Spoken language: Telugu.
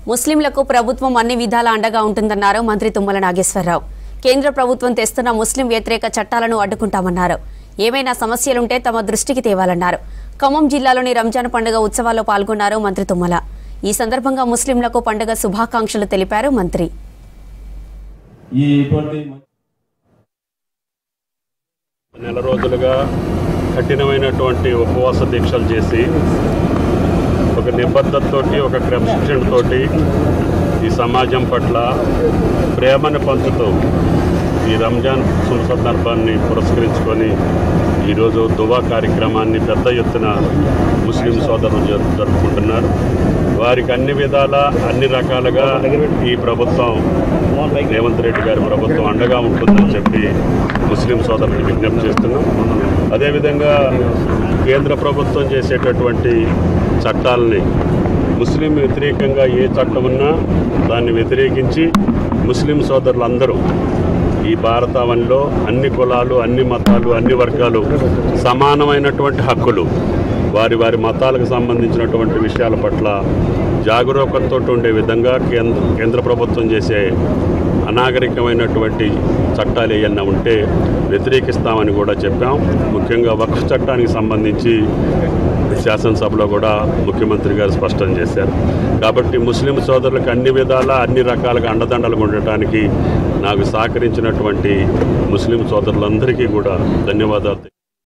ముస్లింలకు ప్రభుత్వం అన్ని విధాల అండగా ఉంటుందన్నారు మంత్రి తుమ్మల నాగేశ్వరరావు. కేంద్ర ప్రభుత్వం తెస్తున్న ముస్లిం వ్యతిరేక చట్టాలను అడ్డుకుంటామన్నారు. ఏమైనా సమస్యలుంటే తమ దృష్టికి తేవాలన్నారు. ఖమ్మం జిల్లాలోని రంజాన్ పండుగ ఉత్సవాల్లో పాల్గొన్నారు మంత్రి తుమ్మల. ఈ సందర్భంగా ముస్లింలకు పండుగ శుభాకాంక్షలు తెలిపారు మంత్రి. నెల రోజులుగా కఠినమైనటువంటి ఉపవాస దీక్షలు చేసి ఒక నిబద్ధతతోటి ఒక క్రమశిక్షణతోటి ఈ సమాజం పట్ల ప్రేమను పంచుతూ ఈ రంజాన్ శుభ సందర్భాన్ని పురస్కరించుకొని ఈరోజు దువా కార్యక్రమాన్ని పెద్ద ఎత్తున ముస్లిం సోదరులు జరుపుకుంటున్నారు. వారికి అన్ని విధాల అన్ని రకాలుగా ఈ ప్రభుత్వం రేవంత్ రెడ్డి గారి ప్రభుత్వం అండగా ఉంటుందని చెప్పి ముస్లిం సోదరులకు విజ్ఞప్తి చేస్తున్నాం. అదేవిధంగా కేంద్ర ప్రభుత్వం చేసేటటువంటి చట్టాలని ముస్లిం వ్యతిరేకంగా ఏ చట్టం ఉన్నా దాన్ని వ్యతిరేకించి ముస్లిం సోదరులందరూ ఈ భారతావనిలో అన్ని కులాలు, అన్ని మతాలు, అన్ని వర్గాలు సమానమైనటువంటి హక్కులు, వారి వారి మతాలకు సంబంధించినటువంటి విషయాల పట్ల జాగరూకతతో ఉండే విధంగా కేంద్ర ప్రభుత్వం చేసే అనాగరికమైనటువంటి చట్టాలు ఏమన్నా ఉంటే వ్యతిరేకిస్తామని కూడా చెప్పాం. ముఖ్యంగా వక్ఫ్ చట్టానికి సంబంధించి శాసనసభలో కూడా ముఖ్యమంత్రి గారు స్పష్టం చేశారు. కాబట్టి ముస్లిం సోదరులకు అన్ని విధాలా అన్ని రకాలుగా అండదండలుగా ఉండటానికి నాకు సహకరించినటువంటి ముస్లిం సోదరులందరికీ కూడా ధన్యవాదాలు.